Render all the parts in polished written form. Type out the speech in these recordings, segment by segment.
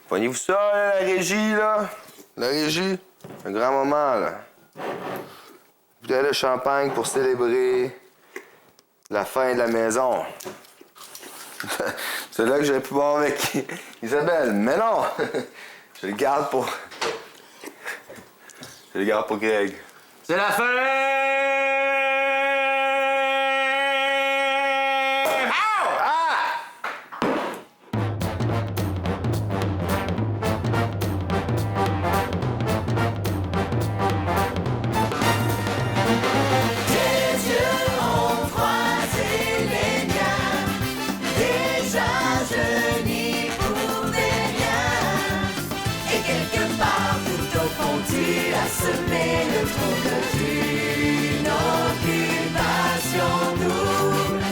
Pognez-vous ça, là, la régie, là? La régie? Un grand moment, là. Bouteille de champagne pour célébrer la fin de la maison. C'est là que j'aurais pu boire avec Isabelle. Mais non! Je le garde pour... Je le garde pour Greg. C'est la fin! Semer le trouble d'une occupation double.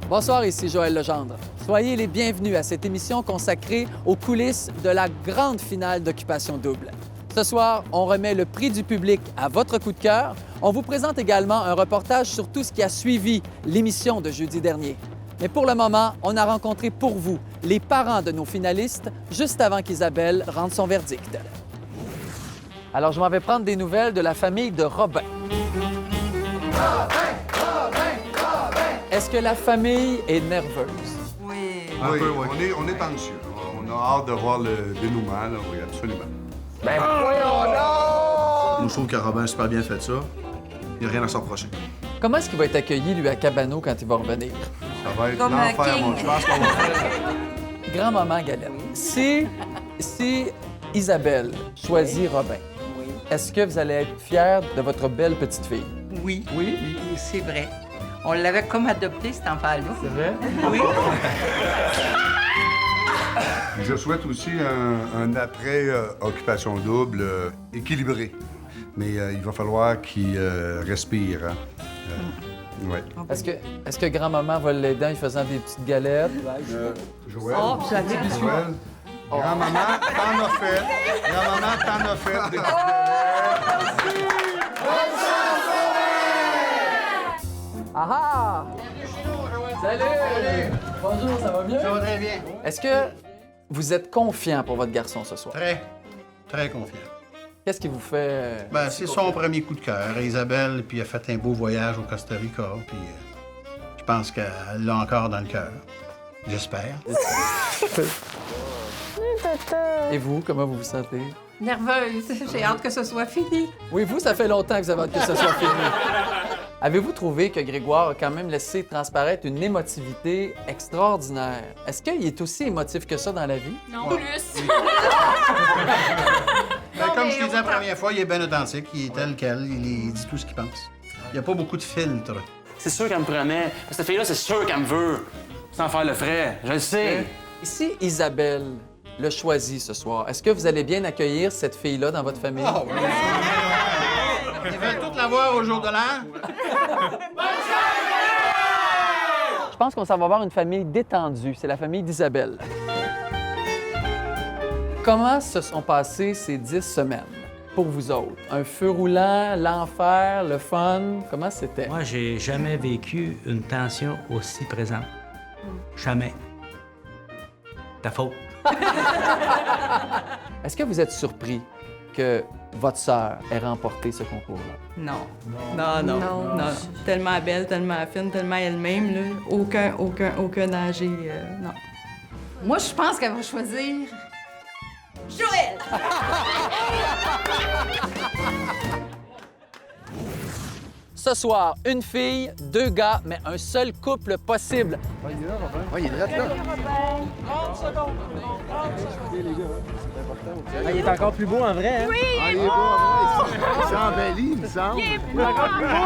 Bonsoir, ici Joël Legendre. Soyez les bienvenus à cette émission consacrée aux coulisses de la grande finale d'Occupation double. Ce soir, on remet le prix du public à votre coup de cœur. On vous présente également un reportage sur tout ce qui a suivi l'émission de jeudi dernier. Mais pour le moment, on a rencontré pour vous les parents de nos finalistes juste avant qu'Isabelle rende son verdict. Alors, je m'en vais prendre des nouvelles de la famille de Robin. Est-ce que la famille est nerveuse? Oui. Un peu, oui. On est anxieux. On a hâte de voir le dénouement, là. Oui, absolument. Ben voyons donc! Je trouve que Robin a super bien fait ça. Il n'y a rien à s'en reprocher. Comment est-ce qu'il va être accueilli, lui, à Cabano, quand il va revenir? Ça va être Comme l'enfer, King. moi. Je pense qu'on va faire... Grand-maman Galette, si Isabelle choisit Robin, est-ce que vous allez être fiers de votre belle petite fille? Oui. Oui? Oui, c'est vrai. On l'avait comme adopté, cet enfant-là. C'est vrai? Oui. Je souhaite aussi un après-occupation double équilibré. Mais il va falloir qu'il respire. Hein. Ouais. Est-ce que grand-maman va l'aider en lui faisant des petites galettes? Joël, Oh, puis j'avais dit Joël, grand-maman, t'en as fait. Grand-maman, t'en as fait. Des petites Ah ah! Salut! Bonjour, ça va bien? Ça va très bien. Est-ce que vous êtes confiant pour votre garçon ce soir? Très, très confiant. Qu'est-ce qui vous fait... Ben, c'est son premier coup de cœur. Isabelle, puis elle a fait un beau voyage au Costa Rica, puis je pense qu'elle l'a encore dans le cœur. J'espère. Et vous, comment vous vous sentez? Nerveuse. J'ai hâte que ce soit fini. Oui, vous, ça fait longtemps que vous avez hâte que ce soit fini. Avez-vous trouvé que Grégoire a quand même laissé transparaître une émotivité extraordinaire? Est-ce qu'il est aussi émotif que ça dans la vie? Non, plus. Ben, comme je t'ai dit la première fois, il est bien authentique, il est tel quel, il dit tout ce qu'il pense. Il n'y a pas beaucoup de filtres. C'est sûr qu'elle me prenait. Cette fille-là, c'est sûr qu'elle me veut. Sans faire le frais. Je le sais. Et si Isabelle le choisit ce soir, est-ce que vous allez bien accueillir cette fille-là dans votre famille? Ah oui! Ils veulent toutes la voir au jour de l'an. Je pense qu'on s'en va voir une famille détendue. C'est la famille d'Isabelle. Comment se sont passées ces 10 semaines pour vous autres? Un feu roulant, l'enfer, le fun? Comment c'était? Moi, j'ai jamais vécu une tension aussi présente. Jamais. Ta faute. Est-ce que vous êtes surpris que votre sœur ait remporté ce concours-là? Non. Non. Tellement belle, tellement fine, tellement elle-même, là. Aucun danger, non. Moi, je pense qu'elle va choisir Joël. Ce soir, une fille, 2 gars, mais un seul couple possible. il est là. Il est encore plus beau en vrai, hein? Oui! Ah, il est beau, en vrai. Il s'embellit, il me semble. Il est encore plus beau!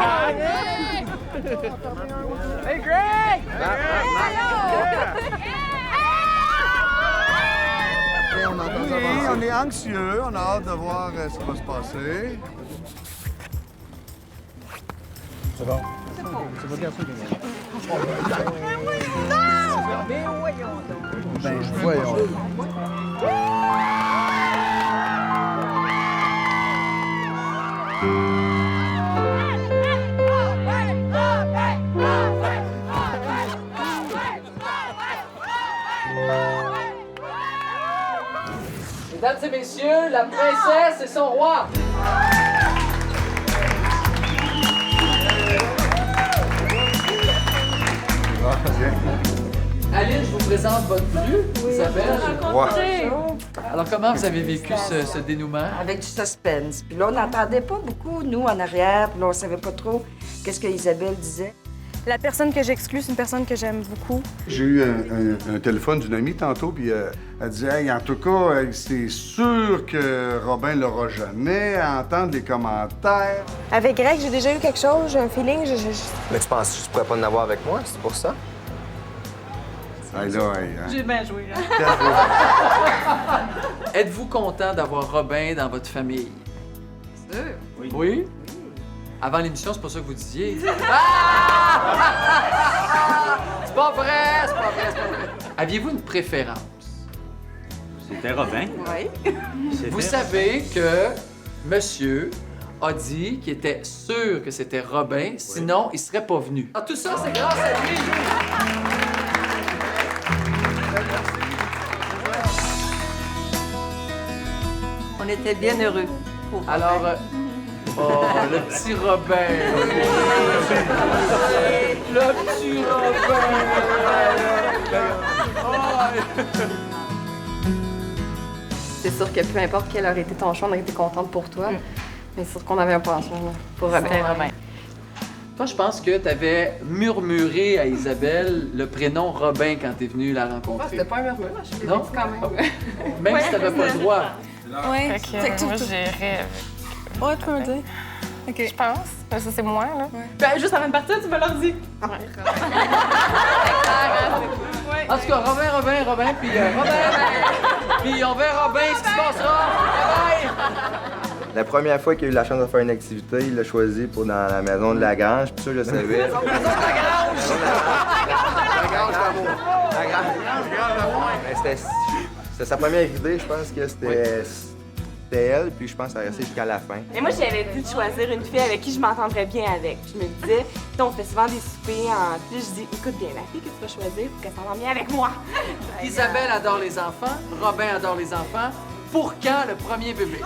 Hey, Greg! Oui, on est anxieux. On a hâte de voir ce qui va se passer. C'est bon. C'est pas garçon qui Ben, voyons. Mesdames et messieurs, la princesse et son roi. Aline, je vous présente votre bru, Isabelle. Alors, comment vous avez vécu ce dénouement? Avec du suspense. Puis là, on n'entendait pas beaucoup, nous, en arrière. Puis là, on savait pas trop qu'est-ce que Isabelle disait. La personne que j'exclus, c'est une personne que j'aime beaucoup. J'ai eu un téléphone d'une amie tantôt, puis elle disait hey, en tout cas, c'est sûr que Robin l'aura jamais à entendre les commentaires. Avec Greg, j'ai déjà eu quelque chose, j'ai un feeling. Mais tu penses que tu pourrais pas en avoir avec moi? C'est pour ça? Hey, là, hey, hein. J'ai bien joué, là. Êtes-vous content d'avoir Robin dans votre famille? Sûr. Oui? Avant l'émission, c'est pas ça que vous disiez. C'est pas vrai, c'est pas vrai, c'est pas vrai. Aviez-vous une préférence? C'était Robin. Oui. Vous savez que monsieur a dit qu'il était sûr que c'était Robin, sinon il serait pas venu. Ah, tout ça, c'est grâce à lui. On était bien heureux. Alors, oh, le petit Robin. Le petit Robin. C'est sûr que peu importe quelle aurait été ton choix, on aurait été contente pour toi. Mais c'est sûr qu'on avait un penchant là, pour Robin. Toi, je pense que tu avais murmuré à Isabelle le prénom Robin quand tu es venu la rencontrer. C'était pas un murmure, je l'ai dit Non? quand même. Même si tu n'avais pas le droit. Oui, moi, j'irais. Ouais, tu peux me dire. OK. Je pense. Ça, c'est moi, là. Ben, juste avant de partir, tu me leur dis. En tout cas, Robin, puis Robin. Puis on verra bien ce qui se passera. Bye! La première fois qu'il a eu la chance de faire une activité, il l'a choisi pour dans la maison de la grange, puis ça, je le savais. La grange d'amour. La grange. C'était sa première idée, je pense que c'était elle, puis je pense que ça a resté jusqu'à la fin. Et moi, j'avais dit de choisir une fille avec qui je m'entendrais bien avec. Je me disais, on fait souvent des soupers en plus. Je dis, écoute bien, la fille que tu vas choisir, faut qu'elle s'entende bien avec moi. Isabelle adore les enfants, Robin adore les enfants. Pour quand le premier bébé?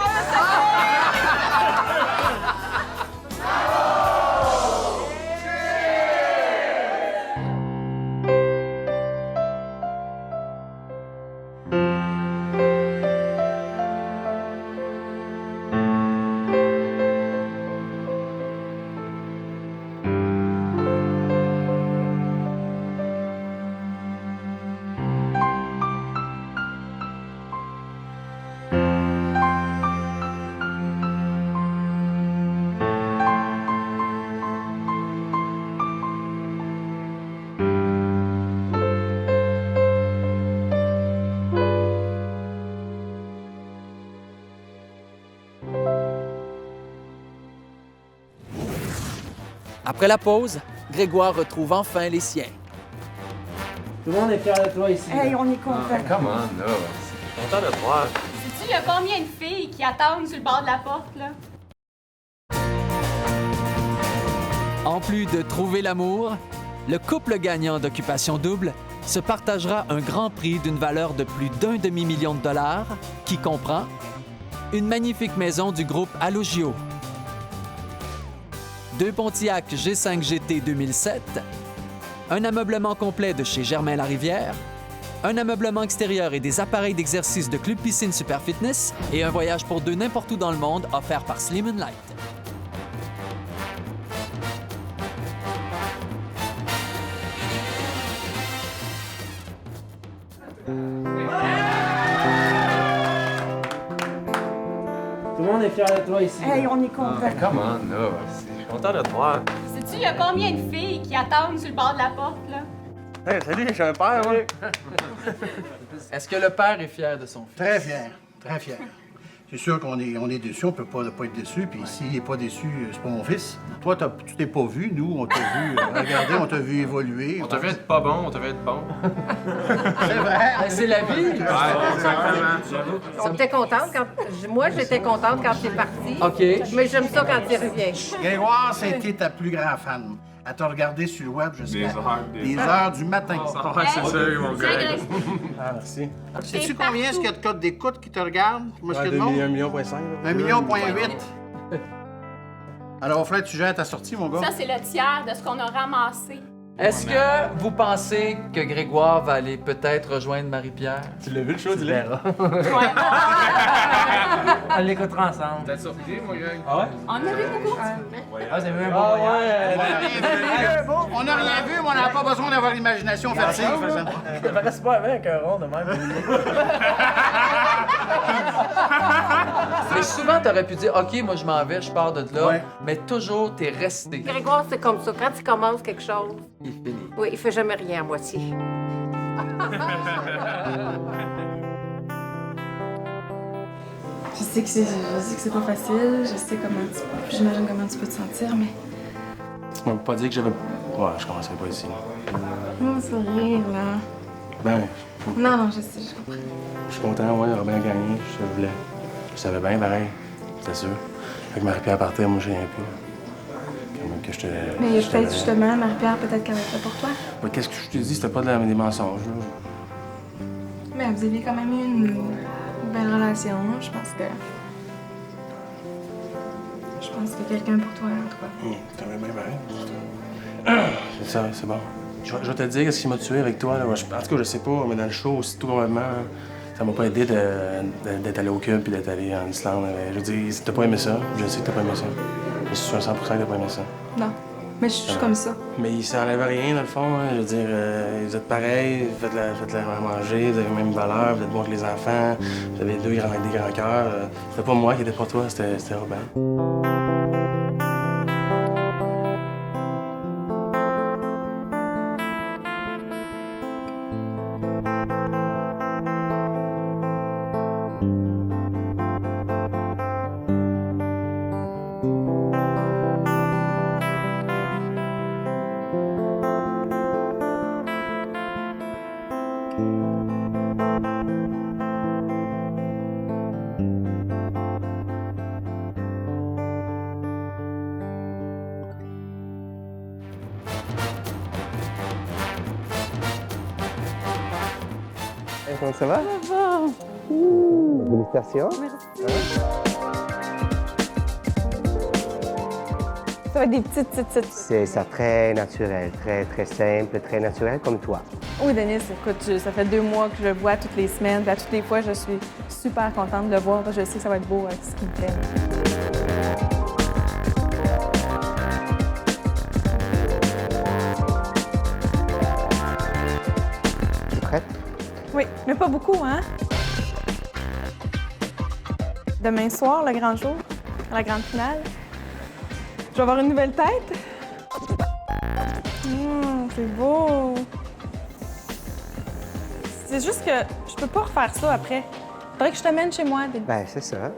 Après la pause, Grégoire retrouve enfin les siens. Tout le monde est fier de toi ici. Hey, on est content. Come on, là. Je suis content de te voir. Sais-tu, il y a combien de filles qui attendent sur le bord de la porte, là? En plus de trouver l'amour, le couple gagnant d'Occupation Double se partagera un grand prix d'une valeur de plus d'1 demi-million de dollars qui comprend une magnifique maison du groupe Allogio, 2 Pontiac G5 GT 2007, un ameublement complet de chez Germain Larivière, un ameublement extérieur et des appareils d'exercice de Club Piscine Super Fitness et un voyage pour 2 n'importe où dans le monde offert par Slim & Light. Tout le monde est fier de toi ici. Hey, on est content. Come on, là. Je suis content de te voir. Sais-tu, il y a combien de filles qui attendent sur le bord de la porte, là? Hey, salut, j'ai un père, moi. Est-ce que le père est fier de son fils? Très fier, très fier. C'est sûr qu'on est déçu, on peut pas être déçu, puis s'il n'est pas déçu, c'est pas mon fils. Toi, tu t'es pas vu, nous, on t'a vu regarder, on t'a vu évoluer. On t'a vu être pas bon, on t'a vu être bon. C'est vrai. C'est la vie. J'étais contente quand... Moi, j'étais contente quand il est parti. OK. Mais j'aime ça quand il revient. Grégoire, c'était ta plus grande fan. à te regarder sur le web jusqu'à Des heures, des heures du matin. Ah, ouais, c'est sérieux, mon gars. Ah, merci. Sais-tu combien est-ce qu'il y a de codes d'écoute qui te regardent? Moi, Ouais, 1,5 million. 1,8 million. Alors, il va falloir que tu gères ta sortie, mon gars. Ça, c'est le tiers de ce qu'on a ramassé. Est-ce que vous pensez que Grégoire va aller peut-être rejoindre Marie-Pierre? Tu l'as vu le show, tu l'as? On l'écoutera ensemble. T'as surpris, mon gars? Ah ouais? On a vu beaucoup. Ah, c'est un bon voyage. On n'a rien vu, mais on n'a pas besoin d'avoir l'imagination fertile. Je me reste pas avec un rond de même. Mais souvent, t'aurais pu dire, OK, moi, je m'en vais, je pars de là. Mais toujours, t'es resté. Grégoire, c'est comme ça. Quand il commence quelque chose, Il finit. oui, il fait jamais rien à moitié. Je sais que c'est pas facile, je sais j'imagine comment tu peux te sentir, mais... Tu m'as pas dit que j'avais... Ouais, je commencerai pas ici. Non, c'est rire, là. Ben, Non, je sais, je comprends. je suis content, ouais, Robin a gagné, je le voulais. Je savais bien, pareil, c'est sûr. Fait que Marie-Pierre partait, moi, je viens plus. Comme que je te... Mais il y a je te- peut-être justement, Marie-Pierre, peut-être qu'elle va être là pour toi. Ouais, qu'est-ce que je t'ai dit? C'était pas des mensonges, là. Mais vous aviez quand même eu une belle relation, je pense que... Je pense qu'il y a quelqu'un pour toi, en tout cas. T'avais bien pareil. C'est ça, c'est bon. Je vais te dire ce qui m'a tué avec toi, là. En tout cas, je sais pas, mais dans le show, aussi, tout complètement, ça m'a pas aidé d'être allé au Cube puis d'être allé en Islande. Je veux dire, si t'as pas aimé ça, je sais que t'as pas aimé ça. Je suis sûr à 100% que t'as pas aimé ça. Non, mais je suis comme ça. Mais ça enlève rien, dans le fond. Hein. Je veux dire, vous êtes pareils, faites-la manger, vous avez la même valeur, vous êtes bons avec les enfants, vous avez des grands cœurs. C'était pas moi qui étais pour toi, c'était Robin. Comment ça va? Ça va. Félicitations. Ça va être des petites. C'est ça, très naturel, très simple, très naturel comme toi. Oui, Denis, écoute, ça fait 2 mois que je le vois toutes les semaines. Puis à toutes les fois, je suis super contente de le voir. Je sais que ça va être beau avec ce qu'il me fait. Tu es prête? Oui, mais pas beaucoup, hein? Demain soir, le grand jour, la grande finale, je vais avoir une nouvelle tête. C'est beau. C'est juste que je peux pas refaire ça après. Faudrait que je t'amène chez moi. Ben, c'est ça.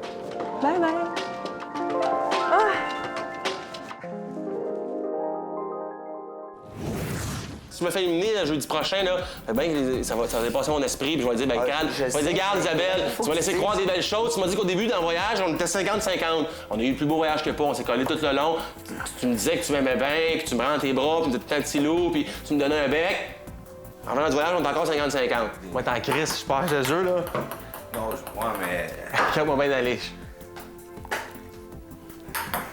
Bye bye. Ah! Si tu me fais éliminer le jeudi prochain, là, ben, ça va dépasser mon esprit, puis je vais dire, ben, calme. Je vais dire, regarde, Isabelle, tu vas laisser croire des belles choses. Tu m'as dit qu'au début d'un voyage, on était 50-50. On a eu le plus beau voyage que pas, on s'est collés tout le long. Tu me disais que tu m'aimais bien, que tu me rends tes bras, puis tu étais tout un petit loup, puis tu me donnais un bec. En venant du voyage, on est encore 50-50. Moi, t'es en crise, je perds ce jeu, là. Non, moi, mais. Regarde-moi bien d'aller.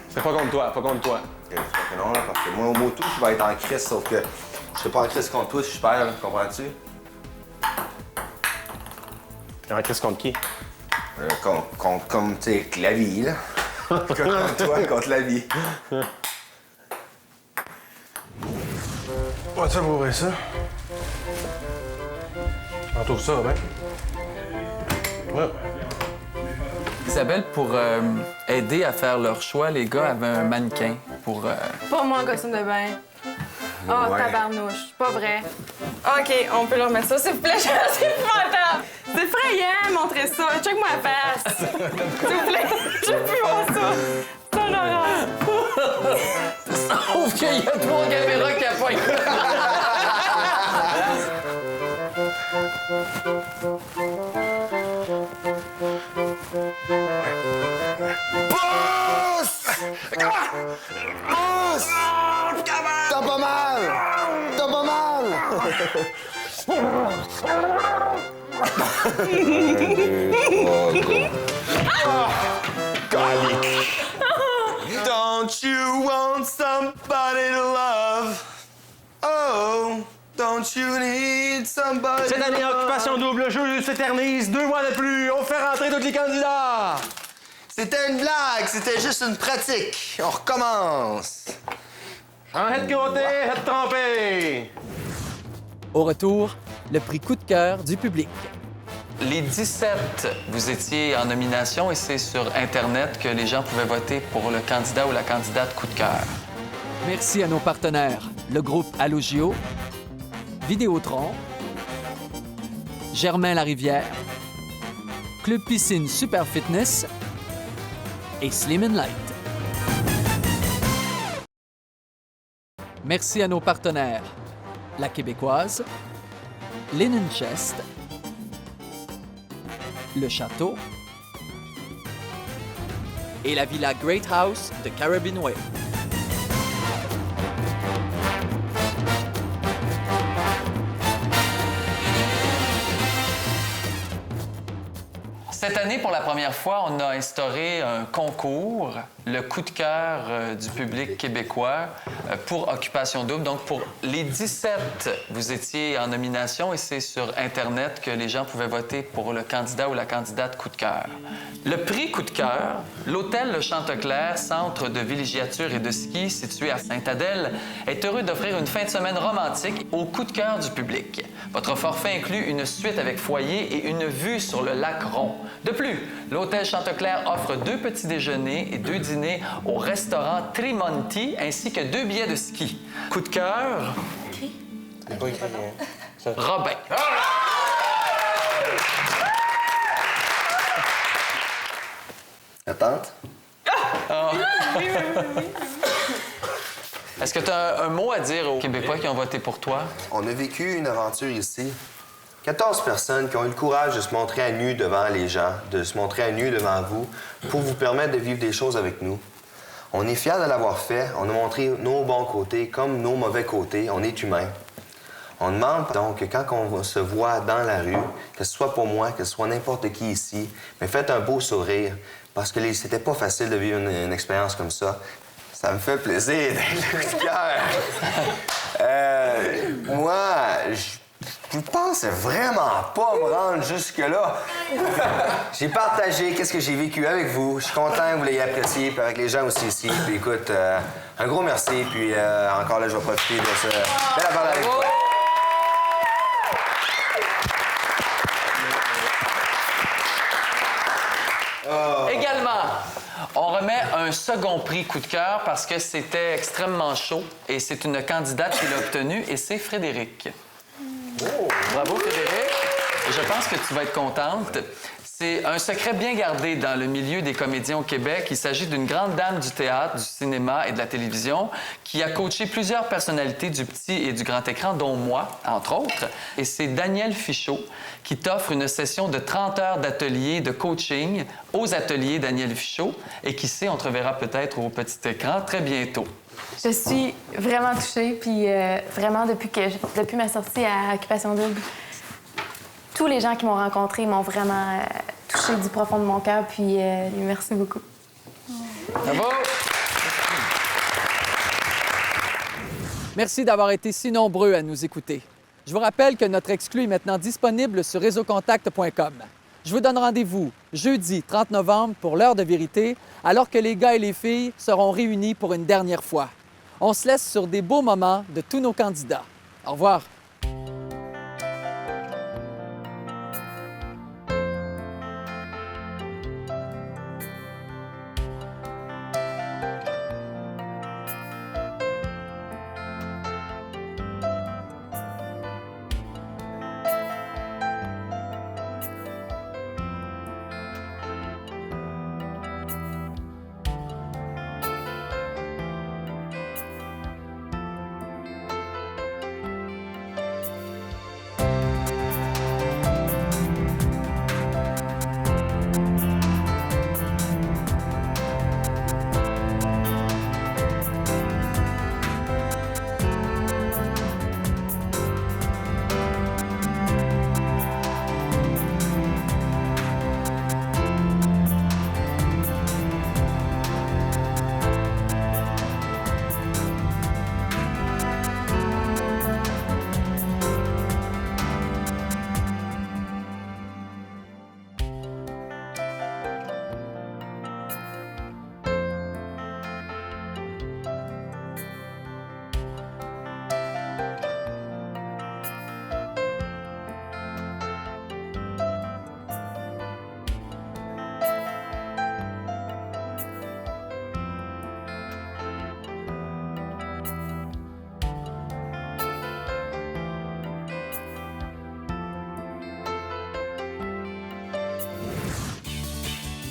C'est pas contre toi, pas contre toi. C'est pas que non, là, parce que moi, au mot tout, je vais être en crise, sauf que je serai pas en crise contre toi si je perds, là, comprends-tu? En crise contre qui? Comme, tu sais, la vie, là. Contre toi, contre la vie. Ouais, tu vas m'ouvrir ça. Entoure ça, ben. Ouais. Isabelle, pour aider à faire leur choix, les gars avaient un mannequin pour... Pas moi en costume de bain. Oh, Ouais. tabarnouche, pas vrai. OK, on peut leur remettre ça, s'il vous plaît. C'est épouvantable. C'est effrayant, montrer ça. Check-moi la face. S'il vous plaît, je veux plus voir ça. C'est un horreur. Sauf qu'il y a 3 caméras qui appoignent. Pousse! Pousse! T'as pas 1, 2, 3, go. Calique. Don't you want somebody to love? Oh, don't you need somebody Cette année, Occupation Double, le jeu s'éternise. 2 mois de plus. On fait rentrer tous les candidats. C'était une blague, c'était juste une pratique. On recommence. En head côté, head trompé. Au retour, le prix coup de cœur du public. Les 17, vous étiez en nomination et c'est sur Internet que les gens pouvaient voter pour le candidat ou la candidate coup de cœur. Merci à nos partenaires, le groupe Allogio, Vidéotron, Germain Larivière, Club Piscine Super Fitness et Slim & Light. Merci à nos partenaires, La Québécoise, Linen Chest, Le Château et la Villa Great House de Caribbean Way. Cette année, pour la première fois, on a instauré un concours, le coup de cœur du public québécois pour Occupation Double. Donc, pour les 17, vous étiez en nomination et c'est sur Internet que les gens pouvaient voter pour le candidat ou la candidate coup de cœur. Le prix coup de cœur, l'hôtel Le Chanteclair, centre de villégiature et de ski situé à Sainte-Adèle, est heureux d'offrir une fin de semaine romantique au coup de cœur du public. Votre forfait inclut une suite avec foyer et une vue sur le lac Rond. De plus, l'hôtel Chanteclair offre 2 petits déjeuners et 2 dîners au restaurant Trimonti ainsi que 2 billets de ski. Coup de cœur. Robin. La tante? Ah. Est-ce que tu as un mot à dire aux Québécois qui ont voté pour toi? On a vécu une aventure ici. 14 personnes qui ont eu le courage de se montrer à nu devant les gens, de se montrer à nu devant vous, pour vous permettre de vivre des choses avec nous. On est fiers de l'avoir fait. On a montré nos bons côtés comme nos mauvais côtés. On est humains. On demande donc que quand on se voit dans la rue, que ce soit pour moi, que ce soit n'importe qui ici, mais faites un beau sourire, parce que c'était pas facile de vivre une expérience comme ça. Ça me fait plaisir d'être le coup de cœur. Moi, je pensais vraiment pas me rendre jusque-là. J'ai partagé qu'est-ce que j'ai vécu avec vous. Je suis content que vous l'ayez apprécié, puis avec les gens aussi ici. Puis écoute, un gros merci, puis encore là, je vais profiter de ce bel affaire avec vous. Également, on remet un second prix coup de cœur parce que c'était extrêmement chaud et c'est une candidate qui l'a obtenu et c'est Frédéric. Oh. Bravo Frédéric. Je pense que tu vas être contente. C'est un secret bien gardé dans le milieu des comédiens au Québec. Il s'agit d'une grande dame du théâtre, du cinéma et de la télévision qui a coaché plusieurs personnalités du petit et du grand écran, dont moi, entre autres. Et c'est Danielle Fichot qui t'offre une session de 30 heures d'atelier de coaching aux ateliers Danielle Fichot. Et qui sait, on te reverra peut-être au petit écran très bientôt. Je suis vraiment touchée, puis vraiment depuis ma sortie à Occupation Double, tous les gens qui m'ont rencontrée m'ont vraiment touchée du profond de mon cœur, puis merci beaucoup. Bravo! Merci d'avoir été si nombreux à nous écouter. Je vous rappelle que notre exclu est maintenant disponible sur réseaucontact.com. Je vous donne rendez-vous jeudi 30 novembre pour l'heure de vérité, alors que les gars et les filles seront réunis pour une dernière fois. On se laisse sur des beaux moments de tous nos candidats. Au revoir.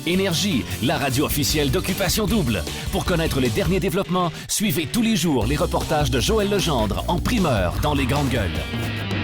Énergie, la radio officielle d'Occupation Double. Pour connaître les derniers développements, suivez tous les jours les reportages de Joël Legendre en primeur dans Les Grandes Gueules.